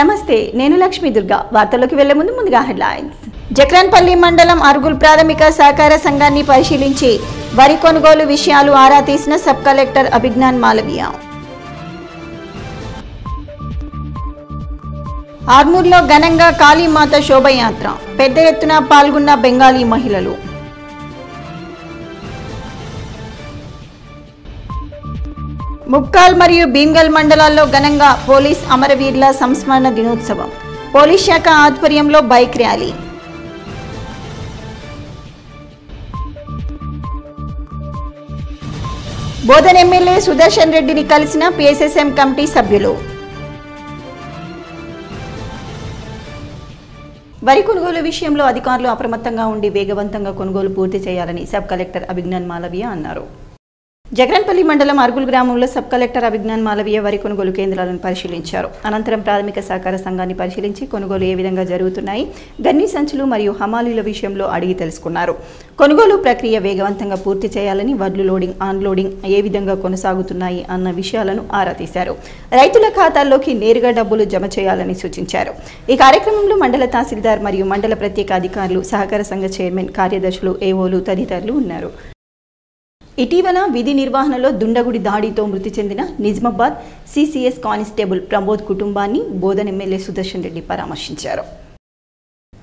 నమస్తే, నేను లక్ష్మీ దుర్గా. వార్తల్లోకి వెళ్లే ముందుగా హెడ్లైన్స్. జక్రాన్పల్లి మండలం అర్గుల్ ప్రాథమిక సహకార సంఘాన్ని పరిశీలించి వరి కొనుగోలు విషయాలు ఆరా తీసిన సబ్ కలెక్టర్ అభిజ్ఞాన్ మాలవీయ. ఆర్మూర్లో ఘనంగా కాళీమాత శోభయాత్ర, పెద్ద ఎత్తున పాల్గొన్న బెంగాలీ మహిళలు. ముక్కాల్ మరియు భీమ్గల్ మండలాల్లో ఘనంగా పోలీస్ అమరవీరుల సంస్మరణ దినోత్సవం, పోలీస్ శాఖ ఆధ్వర్యంలో bike rally. Bodhan MLA Sudarshan రెడ్డిని కలిసిన పిఎస్ఎస్ఎం కమిటీ సభ్యులు. వరి కొనుగోలు విషయంలో అధికారులు అప్రమత్తంగా ఉండి వేగవంతంగా కొనుగోలు పూర్తి చేయాలని సబ్ కలెక్టర్ అభిజ్ఞాన్ మాలవీయ అన్నారు. జక్రాన్పల్లి మండలం అర్గుల్ గ్రామంలో సబ్ కలెక్టర్ అభిజ్ఞాన్ మాలవీయ వరి కొనుగోలు కేంద్రాలను పరిశీలించారు. అనంతరం ప్రాథమిక సహకార సంఘాన్ని పరిశీలించి కొనుగోలు ఏ విధంగా జరుగుతున్నాయి, గన్ని సంచులు మరియు హమాలీల విషయంలో అడిగి తెలుసుకున్నారు. కొనుగోలు ప్రక్రియ వేగవంతంగా పూర్తి చేయాలని, వడ్లు లోడింగ్, అన్లోడింగ్ ఏ విధంగా కొనసాగుతున్నాయి అన్న విషయాలను ఆరా తీశారు. రైతుల ఖాతాల్లోకి నేరుగా డబ్బులు జమ చేయాలని సూచించారు. ఈ కార్యక్రమంలో మండల తహసీల్దార్ మరియు మండల ప్రత్యేక అధికారులు, సహకార సంఘ చైర్మన్, కార్యదర్శులు, ఏఓలు తదితరులు ఉన్నారు. ఇటీవల విధి నిర్వహణలో దుండగుడి దాడితో మృతి చెందిన నిజామాబాద్ సిసిఎస్ కానిస్టేబుల్ ప్రమోద్ కుటుంబాన్ని బోధన్ ఎమ్మెల్యే సుదర్శన్ రెడ్డి పరామర్శించారు.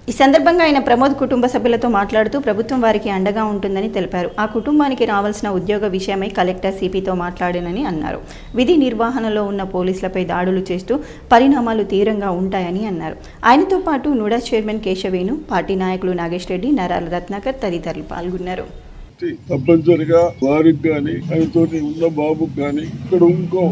ఈ సందర్భంగా ఆయన ప్రమోద్ కుటుంబ సభ్యులతో మాట్లాడుతూ ప్రభుత్వం వారికి అండగా ఉంటుందని తెలిపారు. ఆ కుటుంబానికి రావాల్సిన ఉద్యోగ విషయమై కలెక్టర్ సిపితో మాట్లాడానని అన్నారు. విధి నిర్వహణలో ఉన్న పోలీసులపై దాడులు చేస్తూ పరిణామాలు తీవ్రంగా ఉంటాయని అన్నారు. ఆయనతో పాటు నుడా చైర్మన్ కేశవేణు, పార్టీ నాయకులు నాగేష్ రెడ్డి, నరాల రత్నాకర్ తదితరులు పాల్గొన్నారు. తప్పనిసరిగా వారికి కానీ ఆయనతో ఉన్న బాబుకి కానీ ఇక్కడ ఇంకో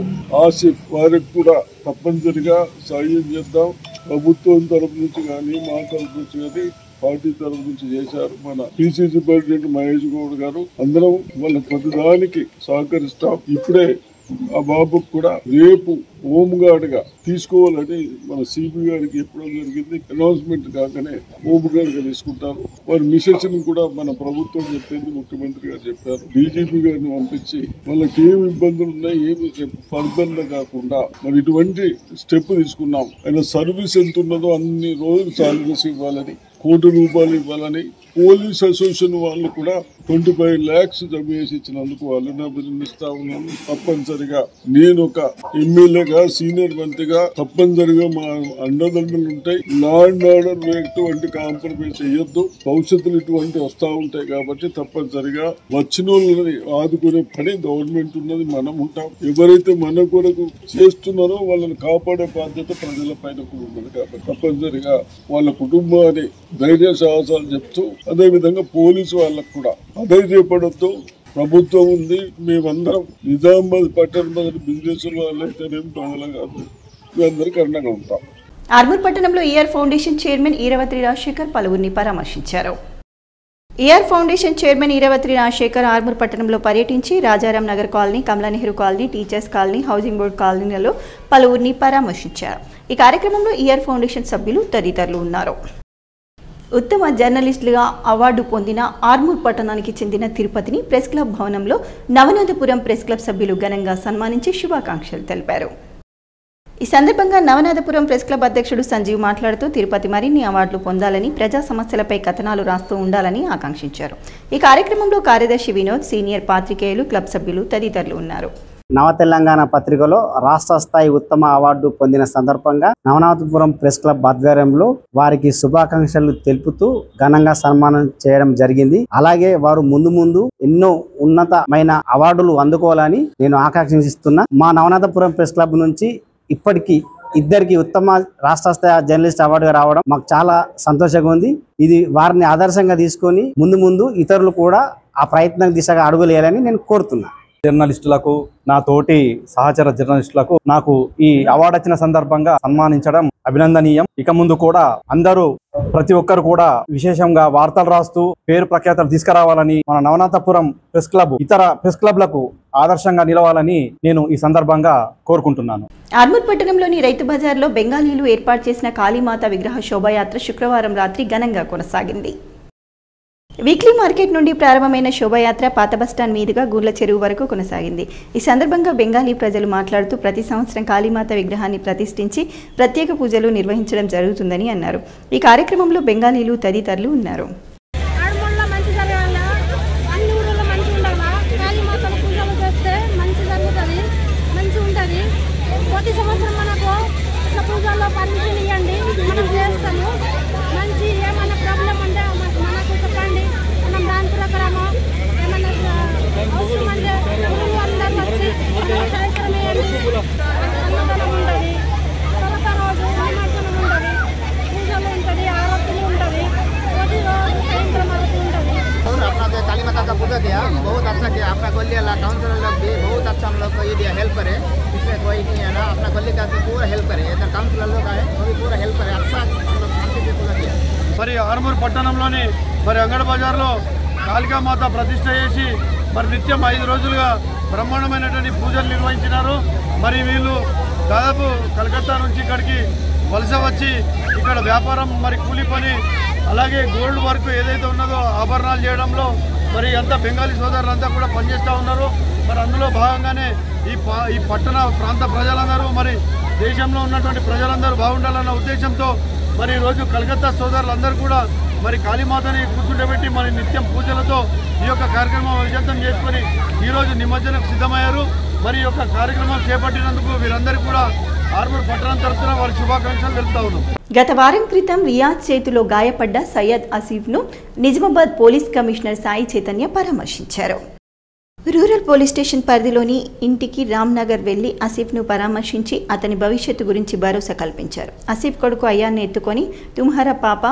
ఆసిఫ్ వారికి కూడా తప్పనిసరిగా సాయం చేద్దాం. ప్రభుత్వం తరపు నుంచి కానీ మా తరపు నుంచి కానీ పార్టీ తరపు నుంచి చేశారు. మన పిసిసి ప్రెసిడెంట్ మహేష్ గౌడ్ గారు అందరం వాళ్ళ ప్రతిదానికి సహకరిస్తాం. ఇప్పుడే ఆ బాబుకు కూడా రేపు హోమ్ గార్డ్ గా తీసుకోవాలని మన సిపి గారికి ఎప్పుడో జరిగింది. అనౌన్స్మెంట్ కాకనే హోమ్ గార్డ్ గా తీసుకుంటారు. వారి మిసెస్ ని కూడా మన ప్రభుత్వం చెప్పింది, ముఖ్యమంత్రి గారు చెప్పారు. డీజీపీ గారిని పంపించి వాళ్ళకి ఏమి ఇబ్బందులు ఉన్నాయి, ఏమి ఫర్దర్ కాకుండా మరి ఇటువంటి స్టెప్ తీసుకున్నాం. ఆయన సర్వీస్ ఎంత ఉన్నదో అన్ని రోజులు సాలరీస్ ఇవ్వాలని, ₹1,00,00,000 ఇవ్వాలని పోలీస్ అసోసియేషన్ వాళ్ళు కూడా 25 lakhs జమ చేసి ఇచ్చినందుకు వాళ్ళని అభినందిస్తా ఉన్నాను. తప్పనిసరిగా నేను ఒక ఎమ్మెల్యేగా, సీనియర్ మంత్రిగా తప్పనిసరిగా మా అండదండలు ఉంటాయి. లా అండ్ ఆర్డర్ ఎటువంటి కాంప్రమైజ్ చేయొద్దు. భవిష్యత్తులో ఇటువంటి వస్తా ఉంటాయి కాబట్టి తప్పనిసరిగా వచ్చిన వాళ్ళని ఆదుకునే పని గవర్నమెంట్ ఉన్నది, మనం ఉంటాం. ఎవరైతే మన కొరకు చేస్తున్నారో వాళ్ళని కాపాడే బాధ్యత ప్రజల పైన కూడా ఉన్నది కాబట్టి తప్పనిసరిగా వాళ్ళ కుటుంబాన్ని ధైర్య సాహసాలు చెప్తూ, అదే విధంగా పోలీసు వాళ్ళకు కూడా అధైర్యపడద్దు. ప్రభుత్వం ఉంది, మేమందరం నిజామాబాద్ పట్టణ మొదటి బిజినెస్ వాళ్ళైతేనేమి ప్రజలు కాదు, మేమందరికీ అండగా ఉంటాం. ఆర్మూర్ పట్టణంలో ER foundation chairman Eravatri Rajasekhar పలువురిని పరామర్శించారు. ER foundation chairman Eravatri Rajasekhar Armoor పట్టణంలో పర్యటించి Rajaram Nagar colony, Kamala Nehru colony, teachers colony, housing board కాలనీలలో పలువురిని పరామర్శించారు. ఈ కార్యక్రమంలో ఈఆర్ ఫౌండేషన్ సభ్యులు తదితరులు ఉన్నారు. ఉత్తమ జర్నలిస్టులుగా అవార్డు పొందిన ఆర్మూర్ పట్టణానికి చెందిన తిరుపతిని ప్రెస్ క్లబ్ భవనంలో నవనాథపురం ప్రెస్ క్లబ్ సభ్యులు ఘనంగా సన్మానించి శుభాకాంక్షలు తెలిపారు. ఈ సందర్భంగా నవనాథపురం ప్రెస్ క్లబ్ అధ్యక్షుడు సంజీవ్ మాట్లాడుతూ తిరుపతి మరిన్ని అవార్డులు పొందాలని, ప్రజా సమస్యలపై కథనాలు రాస్తూ ఉండాలని ఆకాంక్షించారు. ఈ కార్యక్రమంలో కార్యదర్శి వినోద్, సీనియర్ పాత్రికేయులు, క్లబ్ సభ్యులు తదితరులు ఉన్నారు. నవ తెలంగాణ పత్రికలో రాష్ట్ర స్థాయి ఉత్తమ అవార్డు పొందిన సందర్భంగా నవనాథపురం ప్రెస్ క్లబ్ ఆధ్వర్యంలో వారికి శుభాకాంక్షలు తెలుపుతూ ఘనంగా సన్మానం చేయడం జరిగింది. అలాగే వారు ముందు ఎన్నో ఉన్నతమైన అవార్డులు అందుకోవాలని నేను ఆకాంక్షిస్తున్నా. మా నవనాథపురం ప్రెస్ క్లబ్ నుంచి ఇప్పటికీ ఇద్దరికి ఉత్తమ రాష్ట్ర స్థాయి జర్నలిస్ట్ అవార్డుగా రావడం మాకు చాలా సంతోషంగా ఉంది. ఇది వారిని ఆదర్శంగా తీసుకొని ముందు ఇతరులు కూడా ఆ ప్రయత్నం దిశగా అడుగులేయాలని నేను కోరుతున్నా. జర్నలిస్టులకు, నా తోటి సహచర జర్నలిస్టులకు నాకు ఈ అవార్డు వచ్చిన సందర్భంగా సన్మానించడం అభినందనీయం. ఇక ముందు కూడా అందరూ, ప్రతి ఒక్కరు కూడా విశేషంగా వార్తలు రాస్తూ పేరు ప్రఖ్యాతలు తీసుకురావాలని, మన నవనాథపురం ప్రెస్ క్లబ్ ఇతర ప్రెస్ క్లబ్లకు ఆదర్శంగా నిలవాలని నేను ఈ సందర్భంగా కోరుకుంటున్నాను. ఆర్మూర్ పట్టణంలోని రైతు బజార్లో బెంగాలీలు ఏర్పాటు చేసిన కాళీమాత విగ్రహ శోభాయాత్ర శుక్రవారం రాత్రి ఘనంగా కొనసాగింది. వీక్లీ మార్కెట్ నుండి ప్రారంభమైన శోభాయాత్ర పాత బస్టాండ్ మీదుగా గూర్ల చెరువు వరకు కొనసాగింది. ఈ సందర్భంగా బెంగాలీ ప్రజలు మాట్లాడుతూ ప్రతి సంవత్సరం కాళీమాత విగ్రహాన్ని ప్రతిష్ఠించి ప్రత్యేక పూజలు నిర్వహించడం జరుగుతుందని అన్నారు. ఈ కార్యక్రమంలో బెంగాలీలు తదితరులు ఉన్నారు. काली माता का पूजा किया, बहुत अच्छा किया। अपना गली वाला काउंसिलर लोग भी बहुत अच्छा हम लोग को ये दिया, हेल्प करे। इसमें कोई नहीं है ना, अपना गली का पूरा हेल्प करे। इधर काउंसिलर लोग आए वो भी पूरा हेल्प करे। अच्छा हम लोग शांति से पूजा किया। మరి ఆర్మూర్ పట్టణంలోని మరి అంగడి బజార్లో కాళికామాత ప్రతిష్ఠ చేసి మరి నిత్యం 5 రోజులుగా బ్రహ్మాండమైనటువంటి పూజలు నిర్వహించినారు. మరి వీళ్ళు దాదాపు కలకత్తా నుంచి ఇక్కడికి వలస వచ్చి ఇక్కడ వ్యాపారం మరి కూలి పని అలాగే గోల్డ్ వర్క్ ఏదైతే ఉన్నదో ఆభరణాలు చేయడంలో మరి అంతా బెంగాలీ సోదరులంతా కూడా పనిచేస్తూ ఉన్నారు. మరి అందులో భాగంగానే ఈ పట్టణ ప్రాంత ప్రజలందరూ మరి దేశంలో ఉన్నటువంటి ప్రజలందరూ బాగుండాలన్న ఉద్దేశంతో మరి ఈరోజు కలకత్తా సోదరులందరూ కూడా మరి కాళీమాతని కూర్చుండబెట్టి మరి నిత్యం పూజలతో ఈ యొక్క కార్యక్రమం విజయవంతం చేసుకొని ఈరోజు నిమజ్జనకు సిద్ధమయ్యారు. మరి ఈ యొక్క కార్యక్రమం చేపట్టినందుకు వీరందరికీ కూడా ఆర్మూర్ పట్టణం తరఫున వారి శుభాకాంక్షలు తెలుపుతా ఉన్నాం. గత వారం క్రితం రియాజ్ చేతిలో గాయపడ్డ సయ్యద్ ఆసిఫ్ను నిజామాబాద్ పోలీస్ కమిషనర్ సాయి చైతన్య పరామర్శించారు. రూరల్ పోలీస్ స్టేషన్ పరిధిలోని ఇంటికి రామ్నగర్ వెళ్లి ఆసిఫ్ను పరామర్శించి అతని భవిష్యత్తు గురించి భరోసా కల్పించారు. ఆసిఫ్ కొడుకు అయాన్ని ఎత్తుకొని తుమ్హారా పాప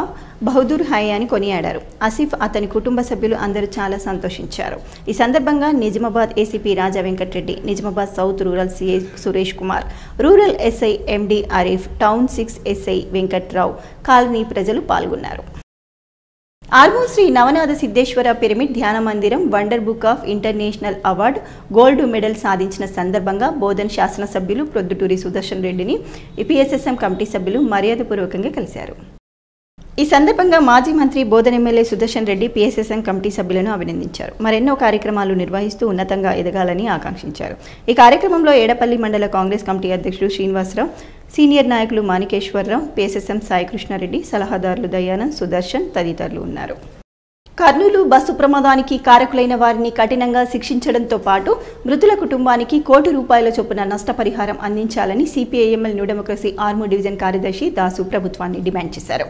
బహదూర్ హాయ్ అని కొనియాడారు. ఆసిఫ్ అతని కుటుంబ సభ్యులు అందరూ చాలా సంతోషించారు. ఈ సందర్భంగా Nizamabad ACP Raja Venkatareddy, Nizamabad south rural CI Suresh Kumar, rural SI MD Arif, town 6 SI Venkatrao, colony ప్రజలు పాల్గొన్నారు. ఆర్మూర్ శ్రీ నవనాథ సిద్ధేశ్వర పిరమిడ్ ధ్యాన మందిరం wonder book of international award gold medal సాధించిన సందర్భంగా బోధన్ శాసనసభ్యులు ప్రొద్దుటూరి సుదర్శన్ రెడ్డిని పిఎస్ఎస్ఎం కమిటీ సభ్యులు మర్యాదపూర్వకంగా కలిశారు. ఈ సందర్భంగా మాజీ మంత్రి Bodhan MLA Sudarshan Reddy PSSM committee సభ్యులను అభినందించారు. మరెన్నో కార్యక్రమాలు నిర్వహిస్తూ ఉన్నతంగా ఎదగాలని ఆకాంక్షించారు. ఈ కార్యక్రమంలో ఏడపల్లి మండల కాంగ్రెస్ కమిటీ అధ్యక్షుడు శ్రీనివాసరావు, సీనియర్ నాయకులు మాణికేశ్వరరావు, పిఎస్ఎస్ఎం సాయి కృష్ణారెడ్డి, సలహాదారులు దయానంద్, సుదర్శన్ తదితరులు ఉన్నారు. కర్నూలు బస్సు ప్రమాదానికి కారకులైన వారిని కఠినంగా శిక్షించడంతో పాటు మృతుల కుటుంబానికి ₹1,00,00,000 చొప్పున నష్టపరిహారం అందించాలని CPIML new democracy Armoor division కార్యదర్శి దాసు ప్రభుత్వాన్ని డిమాండ్ చేశారు.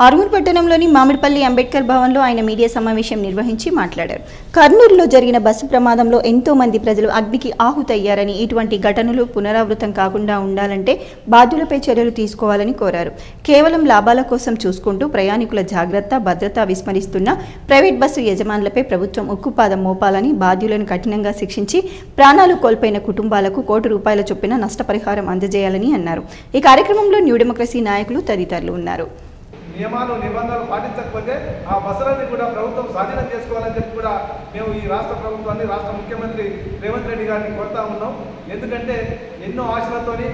ఆర్మూర్ పట్టణంలోని మామిడిపల్లి అంబేద్కర్ భవన్లో ఆయన మీడియా సమావేశం నిర్వహించి మాట్లాడారు. కర్నూలులో జరిగిన బస్సు ప్రమాదంలో ఎంతో మంది ప్రజలు అగ్నికి ఆహుతయ్యారని, ఇటువంటి ఘటనలు పునరావృతం కాకుండా ఉండాలంటే బాధ్యులపై చర్యలు తీసుకోవాలని కోరారు. కేవలం లాభాల కోసం చూసుకుంటూ ప్రయాణికుల జాగ్రత్త, భద్రత విస్మరిస్తున్న ప్రైవేట్ బస్సు యజమానులపై ప్రభుత్వం ఉక్కుపాదం మోపాలని, బాధ్యులను కఠినంగా శిక్షించి ప్రాణాలు కోల్పోయిన కుటుంబాలకు ₹1,00,00,000 చొప్పున నష్టపరిహారం అందజేయాలని అన్నారు. ఈ కార్యక్రమంలో న్యూ డెమోక్రసీ నాయకులు తదితరులు ఉన్నారు. నియమాలు నిబంధనలు పాటించకపోతే ఆ బస్సులన్నీ కూడా ప్రభుత్వం స్వాధీనం చేసుకోవాలని చెప్పి కూడా మేము ఈ రాష్ట్ర ప్రభుత్వాన్ని, రాష్ట్ర ముఖ్యమంత్రి రేవంత్ రెడ్డి గారిని కోరుతా ఉన్నాం. ఎందుకంటే ఎన్నో ఆశలతోని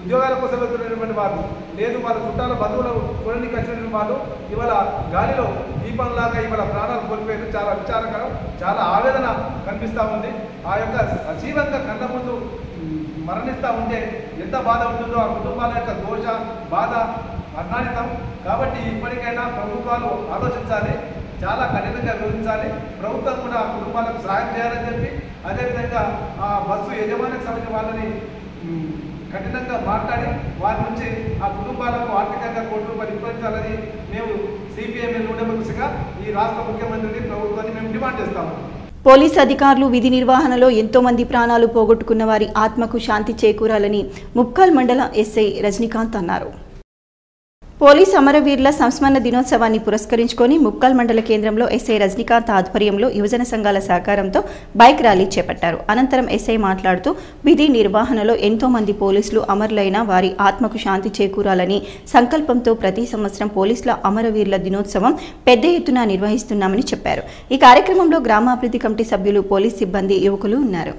ఉద్యోగాల కోసం వెళ్తున్నటువంటి వాళ్ళు, లేదు వాళ్ళ చుట్టాల బంధువులు చూడడానికి వచ్చినటువంటి వాళ్ళు ఇవాళ గాలిలో దీపంలాగా ఇవాళ ప్రాణాలు కోల్పోయేది చాలా విచారకరం, చాలా ఆవేదన కనిపిస్తూ ఉంది. ఆ యొక్క సజీవంగా కళ్ళ ముందు మరణిస్తూ ఉంటే ఎంత బాధ ఉంటుందో ఆ కుటుంబాల యొక్క దోష బాధ అజ్ఞానితం. కాబట్టి ఇప్పటికైనా ప్రభుత్వాలు ఆలోచించాలి, చాలా కఠినంగా వివరించాలి. ప్రభుత్వం కూడా కుటుంబాలకు సహాయం చేయాలని చెప్పి, అదేవిధంగా ఆ బస్సు యజమానికి సంబంధించిన వాళ్ళని కఠినంగా మాట్లాడి వారి నుంచి ఆ కుటుంబాలకు ఆర్థికంగా ₹1,00,00,000 ఇప్పించాలని మేము సిపిఎంఎల్ న్యూ డెమోక్రసీగా ఈ రాష్ట్ర ముఖ్యమంత్రిని, ప్రభుత్వాన్ని మేము డిమాండ్ చేస్తాము. పోలీస్ అధికారులు విధి నిర్వహణలో ఎంతో మంది ప్రాణాలు పోగొట్టుకున్న వారి ఆత్మకు శాంతి చేకూరాలని ముప్కల్ మండల ఎస్ఐ రజనీకాంత్ అన్నారు. పోలీస్ అమరవీరుల సంస్మరణ దినోత్సవాన్ని పురస్కరించుకొని ముప్కల్ మండల కేంద్రంలో ఎస్ఐ రజనీకాంత్ ఆధ్వర్యంలో యువజన సంఘాల సహకారంతో బైక్ ర్యాలీ చేపట్టారు. అనంతరం ఎస్ఐ మాట్లాడుతూ విధి నిర్వహణలో ఎంతో మంది పోలీసులు అమరులైన వారి ఆత్మకు శాంతి చేకూరాలని సంకల్పంతో ప్రతి సంవత్సరం పోలీసుల అమరవీరుల దినోత్సవం పెద్ద ఎత్తున నిర్వహిస్తున్నామని చెప్పారు. ఈ కార్యక్రమంలో గ్రామాభివృద్ధి కమిటీ సభ్యులు, పోలీస్ సిబ్బంది, యువకులు ఉన్నారు.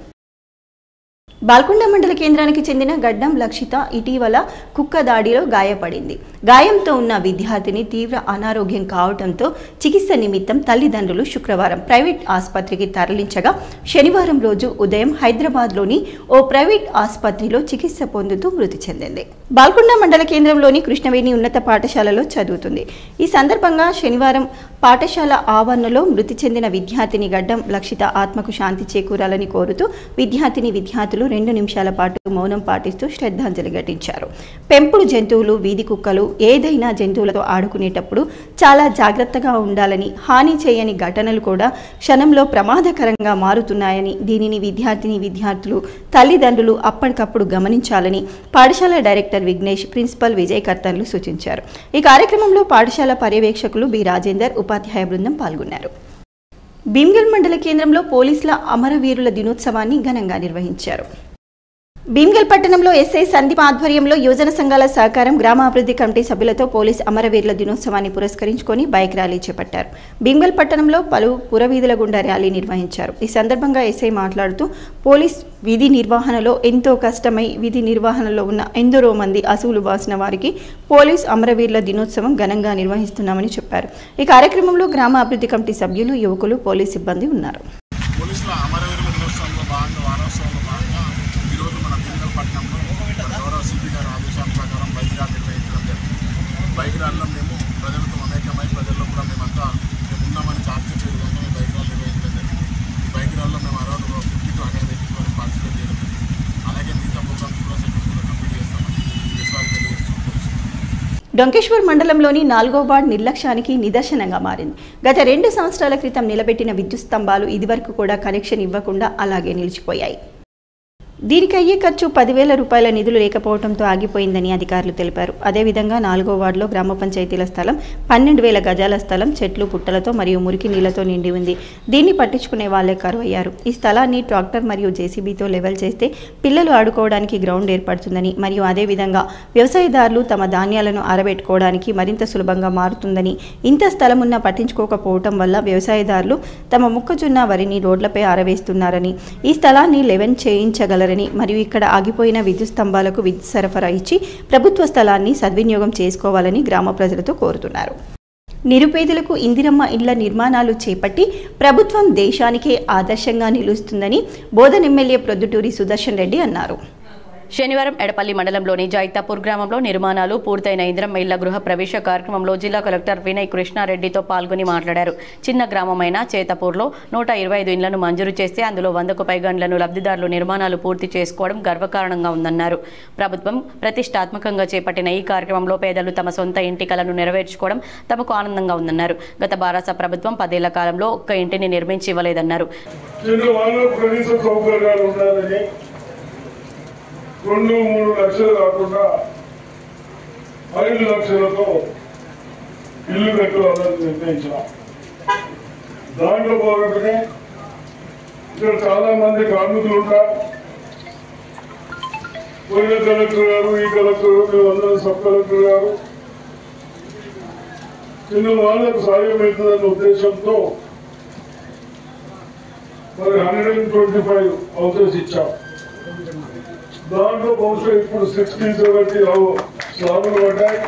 బాల్కొండ మండల కేంద్రానికి చెందిన గడ్డం లక్షిత ఇటీవల కుక్క దాడిలో గాయపడింది. గాయంతో ఉన్న విద్యార్థిని తీవ్ర అనారోగ్యం కావడంతో చికిత్స నిమిత్తం తల్లిదండ్రులు శుక్రవారం ప్రైవేట్ ఆసుపత్రికి తరలించగా శనివారం రోజు ఉదయం హైదరాబాద్లోని ఓ ప్రైవేట్ ఆసుపత్రిలో చికిత్స పొందుతూ మృతి చెందింది. బాల్కొండ మండల కేంద్రంలోని కృష్ణవేణి ఉన్నత పాఠశాలలో చదువుతుంది. ఈ సందర్భంగా శనివారం పాఠశాల ఆవరణలో మృతి చెందిన విద్యార్థిని గడ్డం లక్షిత ఆత్మకు శాంతి చేకూరాలని కోరుతూ విద్యార్థులు 2 నిమిషాల పాటు మౌనం పాటిస్తూ శ్రద్ధాంజలి ఘటించారు. పెంపుడు జంతువులు, వీధి కుక్కలు ఏదైనా జంతువులతో ఆడుకునేటప్పుడు చాలా జాగ్రత్తగా ఉండాలని, హాని చేయని ఘటనలు కూడా క్షణంలో ప్రమాదకరంగా మారుతున్నాయని, దీనిని విద్యార్థులు, తల్లిదండ్రులు అప్పటికప్పుడు గమనించాలని పాఠశాల డైరెక్టర్ విఘ్నేష్, ప్రిన్సిపల్ విజయ్ కర్తన్లు సూచించారు. ఈ కార్యక్రమంలో పాఠశాల పర్యవేక్షకులు బి రాజేందర్, ఉపాధ్యాయ బృందం పాల్గొన్నారు. భీమ్గల్ మండల కేంద్రంలో పోలీసుల అమరవీరుల దినోత్సవాన్ని ఘనంగా నిర్వహించారు. భీమ్గల్ పట్టణంలో ఎస్ఐ సందీప్ ఆధ్వర్యంలో యువజన సంఘాల సహకారం, గ్రామాభివృద్ధి కమిటీ సభ్యులతో పోలీస్ అమరవీరుల దినోత్సవాన్ని పురస్కరించుకొని బైక్ ర్యాలీ చేపట్టారు. భీమ్గల్ పట్టణంలో పలు పురవీధుల గుండా ర్యాలీ నిర్వహించారు. ఈ సందర్భంగా ఎస్ఐ మాట్లాడుతూ పోలీస్ విధి నిర్వహణలో ఎంతో కష్టమై విధి నిర్వహణలో ఉన్న ఎందరో మంది అసువులు బాసిన వారికి పోలీస్ అమరవీరుల దినోత్సవం ఘనంగా నిర్వహిస్తున్నామని చెప్పారు. ఈ కార్యక్రమంలో గ్రామ అభివృద్ధి కమిటీ సభ్యులు, యువకులు, పోలీస్ సిబ్బంది ఉన్నారు. బైక్ ర్యాలీలో మేము ప్రజలతో అనేకమై ప్రజల్లో కూడా మేమంతా మేము ఉన్నామని చార్జెస్ విధంగా మేము బైక్ ర్యాలీ నిర్వహించడం జరిగింది. ఈ బైక్ ర్యాలీలో మేము అరౌండ్ 50 to 100 వ్యక్తులు పార్టిసిపేట్ చేయడం జరిగింది. అలాగే మిగతా ప్రోగ్రామ్స్ కూడా సక్సెస్ఫుల్గా కంప్లీట్ చేస్తామని విశ్వాసం తెలియజేస్తున్నాం. డొంకేశ్వర్ మండలంలోని 4వ వార్డు నిర్లక్ష్యానికి నిదర్శనంగా మారింది. గత 2 సంవత్సరాల క్రితం నిలబెట్టిన విద్యుత్ స్తంభాలు ఇదివరకు కూడా కనెక్షన్ ఇవ్వకుండా అలాగే నిలిచిపోయాయి. దీనికి అయ్యే ఖర్చు 10,000 రూపాయల నిధులు లేకపోవడంతో ఆగిపోయిందని అధికారులు తెలిపారు. అదేవిధంగా 4వ వార్డులో గ్రామ పంచాయతీల స్థలం 12,000 గజాల స్థలం చెట్లు, పుట్టలతో మరియు మురికి నీళ్లతో నిండి ఉంది. దీన్ని పట్టించుకునే వాళ్లే కరువయ్యారు. ఈ స్థలాన్ని ట్రాక్టర్ మరియు జేసీబీతో లెవెల్ చేస్తే పిల్లలు ఆడుకోవడానికి గ్రౌండ్ ఏర్పడుతుందని మరియు అదేవిధంగా వ్యవసాయదారులు తమ ధాన్యాలను ఆరబెట్టుకోవడానికి మరింత సులభంగా మారుతుందని, ఇంత స్థలం ఉన్నా పట్టించుకోకపోవటం వల్ల వ్యవసాయదారులు తమ మొక్కజొన్న, వరిని రోడ్లపై ఆరవేస్తున్నారని, ఈ స్థలాన్ని లెవెల్ చేయించగలరని మరియు ఇక్కడ ఆగిపోయిన విద్యుత్ స్తంభాలకు విద్యుత్ సరఫరా ఇచ్చి ప్రభుత్వ స్థలాన్ని సద్వినియోగం చేసుకోవాలని గ్రామ ప్రజలతో కోరుతున్నారు. నిరుపేదలకు ఇందిరమ్మ ఇళ్ల నిర్మాణాలు చేపట్టి ప్రభుత్వం దేశానికే ఆదర్శంగా నిలుస్తుందని బోధన్ ఎమ్మెల్యే ప్రొద్దుటూరి సుదర్శన్ రెడ్డి అన్నారు. శనివారం ఎడపల్లి మండలంలోని జైతాపూర్ గ్రామంలో నిర్మాణాలు పూర్తయిన ఇందిరమ్మ ఇళ్ల గృహ ప్రవేశ కార్యక్రమంలో జిల్లా కలెక్టర్ వినయ్ కృష్ణారెడ్డితో పాల్గొని మాట్లాడారు. చిన్న గ్రామమైన చేతపూర్లో 125 ఇళ్లను మంజూరు చేస్తే అందులో 100కు పైగా ఇళ్లను లబ్ధిదారులు నిర్మాణాలు పూర్తి చేసుకోవడం గర్వకారణంగా ఉందన్నారు. ప్రభుత్వం ప్రతిష్టాత్మకంగా చేపట్టిన ఈ కార్యక్రమంలో పేదలు తమ సొంత ఇంటి కలను నెరవేర్చుకోవడం తమకు ఆనందంగా ఉందన్నారు. గత భారత ప్రభుత్వం 10 ఏళ్ల కాలంలో ఒక్క ఇంటిని నిర్మించి ఇవ్వలేదన్నారు. 2-3 లక్షలు కాకుండా 5 లక్షలతో ఇల్లు కట్టుకోవాలని నిర్ణయించాం. దాంట్లో పోగొట్టునే ఇక్కడ చాలా మంది కార్మికులు ఉంటారు. పోయిన కలెక్టర్ గారు, ఈ కలెక్టర్ గారు, మేమందరం సబ్ కలెక్టర్ గారు చిన్న వాళ్ళకు సాయం అవుతుందన్న ఉద్దేశంతో మరి 125 హౌసెస్ ఇచ్చాం. దాంట్లో బహుశా ఇప్పుడు 60-70 స్లాబులు పడ్డాయి.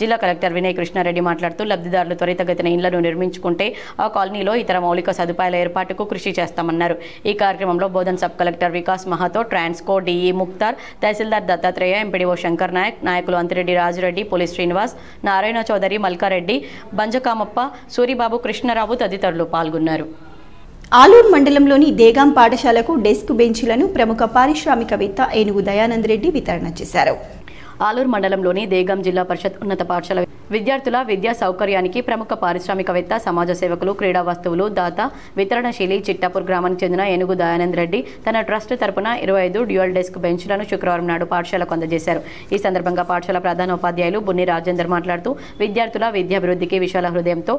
జిల్లా కలెక్టర్ వినయ్ కృష్ణారెడ్డి మాట్లాడుతూ లబ్ధిదారులు త్వరితగతిన ఇళ్లను నిర్మించుకుంటే ఆ కాలనీలో ఇతర మౌలిక సదుపాయాల ఏర్పాటుకు కృషి చేస్తామన్నారు. ఈ కార్యక్రమంలో Bodhan sub collector Vikas మహాతో, Transco DE Mukhtar, తహసీల్దార్ దత్తాత్రేయ, ఎంపీడీఓ శంకర్ నాయక్, నాయకులు అంతిరెడ్డి రాజురెడ్డి, పోలీస్ శ్రీనివాస్, నారాయణ చౌదరి, మల్కారెడ్డి, బంజకామప్ప, సూరిబాబు, కృష్ణరావు తదితరులు పాల్గొన్నారు. ఆలూరు మండలంలోని దేగాం పాఠశాలకు డెస్క్ బెంచీలను ప్రముఖ పారిశ్రామికవేత్త ఏనుగు దయానంద్ రెడ్డి వితరణ చేశారు. ఆలూరు మండలంలోని దేగాం జిల్లా పరిషత్ ఉన్నత పాఠశాల విద్యార్థుల విద్యా సౌకర్యానికి ప్రముఖ పారిశ్రామికవేత్త, సమాజ సేవకులు, క్రీడా వస్తువులు దాత, వితరణశీలి చిట్టాపూర్ గ్రామానికి చెందిన ఏనుగు దయానంద్ రెడ్డి తన ట్రస్ట్ తరపున 25 డ్యూయల్ డెస్క్ బెంచ్లను శుక్రవారం నాడు పాఠశాలకు అందజేశారు. ఈ సందర్భంగా పాఠశాల ప్రధానోపాధ్యాయులు బున్ని రాజేందర్ మాట్లాడుతూ విద్యార్థుల విద్యాభివృద్ధికి విశాల హృదయంతో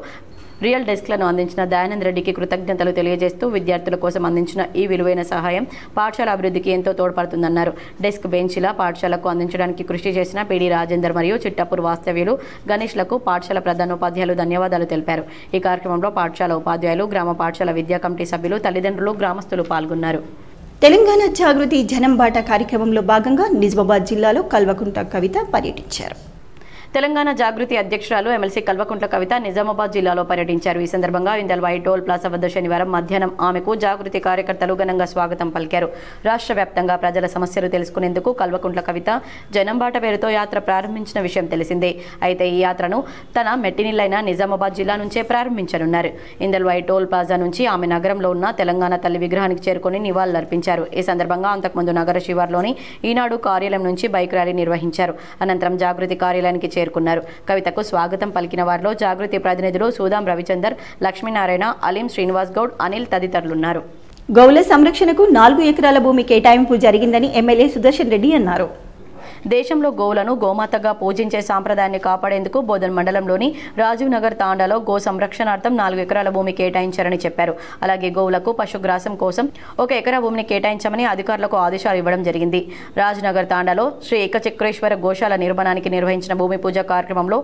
రియల్ డెస్క్లను అందించిన దయానంద్ రెడ్డికి కృతజ్ఞతలు తెలియజేస్తూ విద్యార్థుల కోసం అందించిన ఈ విలువైన సహాయం పాఠశాల అభివృద్ధికి ఎంతో తోడ్పడుతుందన్నారు. డెస్క్ బెంచ్ల పాఠశాలకు అందించడానికి కృషి చేసిన పిడి రాజేందర్ మరియు చిట్టాపూర్ వాస్తవ్యులు గణేష్లకు పాఠశాల ప్రధానోపాధ్యాయులు ధన్యవాదాలు తెలిపారు. ఈ కార్యక్రమంలో పాఠశాల ఉపాధ్యాయులు, గ్రామ పాఠశాల విద్యా కమిటీ సభ్యులు, తల్లిదండ్రులు, గ్రామస్తులు పాల్గొన్నారు. తెలంగాణ జాగృతి జనం బాట కార్యక్రమంలో భాగంగా నిజామాబాద్ జిల్లాలో కల్వకుంట్ల కవిత పర్యటించారు. తెలంగాణ జాగృతి అధ్యక్షురాలు ఎమ్మెల్సీ కల్వకుంట్ల కవిత నిజామాబాద్ జిల్లాలో పర్యటించారు. ఈ సందర్భంగా ఇందల్ వైట్ టోల్ ప్లాజా వద్ద శనివారం మధ్యాహ్నం ఆమెకు జాగృతి కార్యకర్తలు ఘనంగా స్వాగతం పలికారు. రాష్ట్ర వ్యాప్తంగా ప్రజల సమస్యలు తెలుసుకునేందుకు కల్వకుంట్ల కవిత జనంబాట పేరుతో యాత్ర ప్రారంభించిన విషయం తెలిసిందే. అయితే ఈ యాత్రను తన మెట్టినిల్లైన నిజామాబాద్ జిల్లా నుంచే ప్రారంభించనున్నారు. ఇందల్ వైట్ టోల్ ప్లాజా నుంచి ఆమె నగరంలో ఉన్న తెలంగాణ తల్లి విగ్రహానికి చేరుకుని నివాళులర్పించారు. ఈ సందర్భంగా అంతకుముందు నగర శివార్లోని ఈనాడు కార్యాలయం నుంచి బైక్ ర్యాలీ నిర్వహించారు. అనంతరం జాగృతి కార్యాలయానికి చేరుకున్నారు. కవితకు స్వాగతం పలికిన వారిలో జాగృతి ప్రతినిధులు సూదాం రవిచందర్, లక్ష్మీనారాయణ, అలీం శ్రీనివాస్ గౌడ్, అనిల్ తదితరులున్నారు. గౌల సంరక్షణకు 4 ఎకరాల భూమి కేటాయింపు జరిగిందని ఎమ్మెల్యే సుదర్శన్ రెడ్డి అన్నారు. దేశంలో గోవులను గోమాతగా పూజించే సాంప్రదాయాన్ని కాపాడేందుకు బోధన్ మండలంలోని రాజీవ్ నగర్ తాండాలో గో సంరక్షణార్థం 4 ఎకరాల భూమి కేటాయించారని చెప్పారు. అలాగే గోవులకు పశుగ్రాసం కోసం 1 ఎకరా భూమిని కేటాయించమని అధికారులకు ఆదేశాలు ఇవ్వడం జరిగింది. రాజ్నగర్ తాండాలో శ్రీ ఏకచక్రేశ్వర గోశాల నిర్మాణానికి నిర్వహించిన భూమి పూజ కార్యక్రమంలో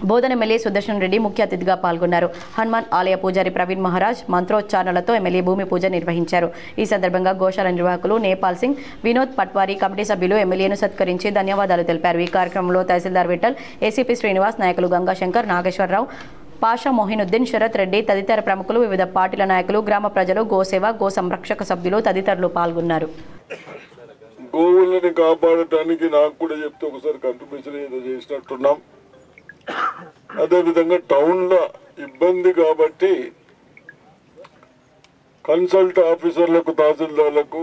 బోధన్ ఎమ్మెల్యే సుదర్శన్ రెడ్డి ముఖ్య అతిథిగా పాల్గొన్నారు. హనుమాన్ ఆలయ పూజారి ప్రవీణ్ మహారాజ్ మంత్రోచ్చారణలతో ఎమ్మెల్యే భూమి పూజ నిర్వహించారు. ఈ సందర్భంగా గోశాల నిర్వాహకులు నేపాల్ సింగ్, వినోద్ పట్వారీ, కమిటీ సభ్యులు ఎమ్మెల్యేను సత్కరించి ధన్యవాదాలు తెలిపారు. ఈ కార్యక్రమంలో తహసీల్దార్ విఠల్, ఏసీపీ శ్రీనివాస్, నాయకులు గంగాశంకర్, నాగేశ్వరరావు, పాషా మొహినుద్దీన్, శరత్ రెడ్డి తదితర ప్రముఖులు, వివిధ పార్టీల నాయకులు, గ్రామ ప్రజలు, గోసేవ, గో సంరక్షక సభ్యులు తదితరులు పాల్గొన్నారు. గోవులని కాపాడటానికి నాకు కూడా చెప్తే ఒకసారి కంట్రిబ్యూషన్ ఏదో చేసినట్టున్నాం. అదేవిధంగా టౌన్లో ఇబ్బంది కాబట్టి కన్సల్ట్ ఆఫీసర్లకు, తహసీల్దార్లకు,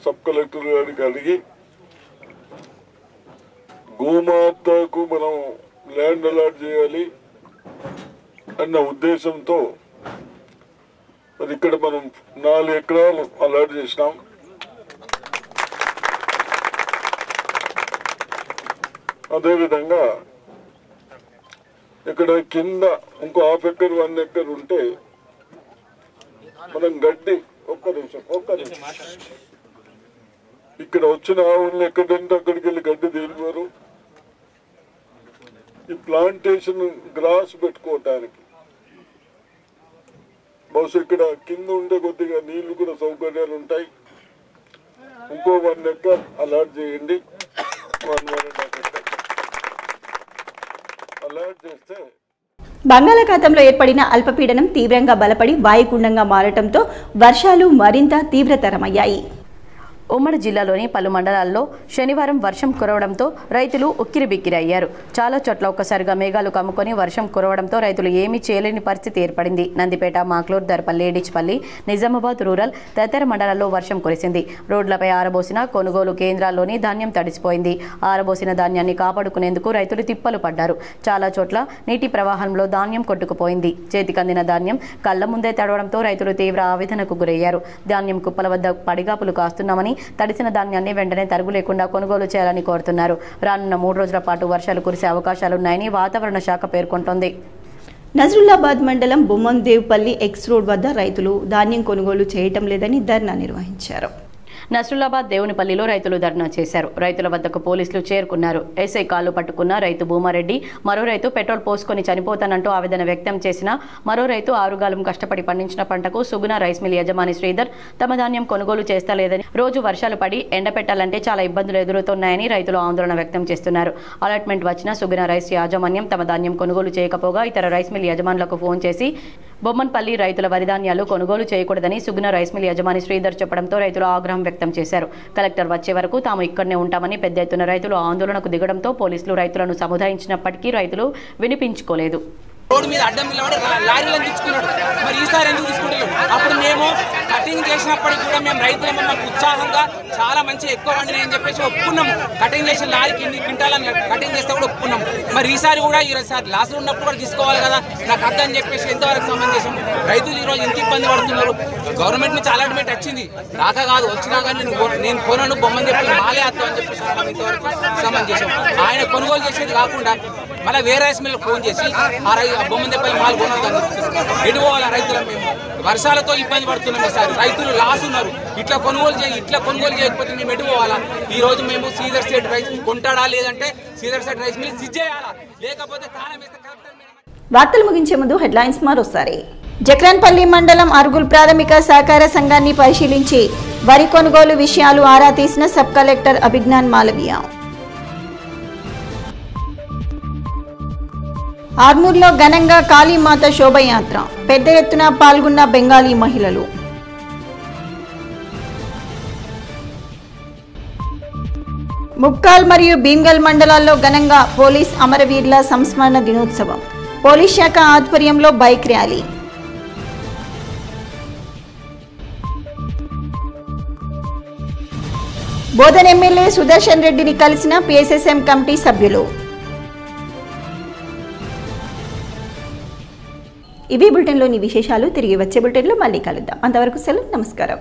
సబ్ కలెక్టర్ గారికి అడిగి గోమాతకు మనం ల్యాండ్ అలాట్ చేయాలి అన్న ఉద్దేశంతో మరి ఇక్కడ మనం 4 ఎకరాలు అలాట్ చేసినాం. అదేవిధంగా ఇక్కడ కింద ఇంకో 1/2 ఎకర్ 1 ఎకర్ ఉంటే మనం గడ్డి ఒక్క నిమిషం ఇక్కడ వచ్చిన ఆవుల్ని ఎక్కడంటే అక్కడికి వెళ్ళి గడ్డి తీరువారు. ఈ ప్లాంటేషన్ గ్రాస్ పెట్టుకోవటానికి బహుశా ఇక్కడ కింద ఉండే కొద్దిగా నీళ్లు కూడా సౌకర్యాలు ఉంటాయి. ఇంకో 1 ఎకర్ అలాట్ చేయండి. 1.5 ఎకర్ అలాట్ చేస్తే బంగాళాఖాతంలో ఏర్పడిన అల్పపీడనం తీవ్రంగా బలపడి వాయుగుండంగా మారటంతో వర్షాలు మరింత తీవ్రతరమయ్యాయి. ఉమ్మడి జిల్లాలోని పలు మండలాల్లో శనివారం వర్షం కురవడంతో రైతులు ఉక్కిరిబిక్కిరయ్యారు. చాలా చోట్ల ఒక్కసారిగా మేఘాలు కమ్ముకొని వర్షం కురవడంతో రైతులు ఏమీ చేయలేని పరిస్థితి ఏర్పడింది. నందిపేట, మాక్లూర్, దర్పల్లి, డిచ్పల్లి, నిజామాబాద్ రూరల్ తదితర మండలాల్లో వర్షం కురిసింది. రోడ్లపై ఆరబోసిన కొనుగోలు కేంద్రాల్లోని ధాన్యం తడిసిపోయింది. ఆరబోసిన ధాన్యాన్ని కాపాడుకునేందుకు రైతులు తిప్పలు పడ్డారు. చాలా చోట్ల నీటి ప్రవాహంలో ధాన్యం కొట్టుకుపోయింది. చేతికందిన ధాన్యం కళ్ల ముందే తడవడంతో రైతులు తీవ్ర ఆవేదనకు గురయ్యారు. ధాన్యం కుప్పల వద్ద పడిగాపులు కాస్తున్నామని, తడిసిన ధాన్యాన్ని వెంటనే తరుగు లేకుండా కొనుగోలు చేయాలని కోరుతున్నారు. రానున్న 3 రోజుల పాటు వర్షాలు కురిసే అవకాశాలున్నాయని వాతావరణ శాఖ పేర్కొంటోంది. నజరుల్లాబాద్ మండలం బొమ్మందేవ్పల్లి ఎక్స్ రోడ్ వద్ద రైతులు ధాన్యం కొనుగోలు చేయటం లేదని ధర్నా నిర్వహించారు. నస్రుల్లాబాద్ దేవునిపల్లిలో రైతులు ధర్నా చేశారు. రైతుల వద్దకు పోలీసులు చేరుకున్నారు. ఎస్ఐ కాళ్లు పట్టుకున్న రైతు భూమారెడ్డి, మరో రైతు పెట్రోల్ పోసుకొని చనిపోతానంటూ ఆవేదన వ్యక్తం చేసిన మరో రైతు ఆరుగాలం కష్టపడి పండించిన పంటకు సుగుణ రైస్ మిల్ యజమాని శ్రీధర్ తమ ధాన్యం కొనుగోలు చేస్తలేదని, రోజు వర్షాలు పడి ఎండపెట్టాలంటే చాలా ఇబ్బందులు ఎదురవుతున్నాయని రైతులు ఆందోళన వ్యక్తం చేస్తున్నారు. అలాట్మెంట్ వచ్చిన సుగుణ రైస్ యాజమాన్యం తమ ధాన్యం కొనుగోలు చేయకపోగా ఇతర రైస్ మిల్ యజమానులకు ఫోన్ చేసి బొమ్మన్పల్లి రైతుల వరిధాన్యాలు కొనుగోలు చేయకూడదని సుగుణ రైస్ మిల్ యజమాని శ్రీధర్ చెప్పడంతో రైతులు ఆగ్రహం వ్యక్తం చేశారు. కలెక్టర్ వచ్చే వరకు తాము ఇక్కడనే ఉంటామని పెద్ద ఎత్తున రైతులు ఆందోళనకు దిగడంతో పోలీసులు రైతులను సముదాయించినప్పటికీ రైతులు వినిపించుకోలేదు. రోడ్డు మీద అడ్డం నిలబడి లారీలను తెచ్చుకున్నాడు. మరి ఈసారి ఎందుకు తీసుకుంటారు? అప్పుడు మేము కటింగ్ చేసినప్పటికి కూడా మేము రైతులము మాకు ఉత్సాహంగా చాలా మంచి ఎక్కువ పండినాయి అని చెప్పేసి ఒప్పుకున్నాము. కటింగ్ చేసిన లారీకి ఇన్ని క్వింటాలను కటింగ్ చేస్తే కూడా ఒప్పుకున్నాము. మరి ఈసారి కూడా ఈసారి లాస్లో ఉన్నప్పుడు కూడా తీసుకోవాలి కదా, నాకు అర్థం చెప్పేసి ఎంతవరకు సమంజసం. రైతులు ఈరోజు ఎంత ఇబ్బంది పడుతున్నారు. గవర్నమెంట్ నుంచి అలాట్మెంట్ వచ్చింది, రాక కాదు వచ్చినా కానీ నేను కొనను బొమ్మని చెప్పి మాలే అర్థం అని చెప్పేసి ఇంతవరకు సమంజసం. ఆయన కొనుగోలు చేసేది కాకుండా మళ్ళీ వేరే రైస్ మిల్ ఫోన్ చేసి ఆ బొమ్మని చెప్పి మాలు కొనదు. ఎటు పోవాలి రైతులు? మేము వర్షాలతో ఇబ్బంది పడుతున్నాం. ఈసారి రైతులు లాస్ ఉన్నారు. ఇట్లా కొనుగోలు చేయకపోతే మేము ఎటు పోవాలా? ఈ రోజు మేము సీజర్ స్టేట్ రైస్ కొంటాడా, లేదంటే సీజర్ స్టేట్ రైస్ మిల్ సిజ్ చేయాలా, లేకపోతే తాళం వేస్తే కలెక్టర్. వార్తలు ముగించే ముందు హెడ్లైన్స్ మరోసారి. జక్రన్పల్లి మండలం అర్గుల్ ప్రాథమిక సహకార సంఘాన్ని పరిశీలించి వరి కొనుగోలు విషయాలు ఆరా తీసిన సబ్ కలెక్టర్ అభిజ్ఞాన్ మాలవీయ. ఆర్మూర్లో ఘనంగా కాళీమాత శోభయాత్ర, పెద్ద ఎత్తున పాల్గొన్న బెంగాలీ మహిళలు. ముక్కాల్ మరియు భీమ్గల్ మండలాల్లో ఘనంగా పోలీస్ అమరవీరుల సంస్మరణ దినోత్సవం, పోలీస్ శాఖ ఆధ్వర్యంలో bike rally. Bodhan MLA Sudarshan రెడ్డిని కలిసిన పిఎస్ఎస్ఎం కమిటీ సభ్యులు. ఇవి బులెటిన్లోని విశేషాలు. తిరిగి వచ్చే బులెటిన్లో మళ్ళీ కలుద్దాం. అంతవరకు సెలవు. నమస్కారం.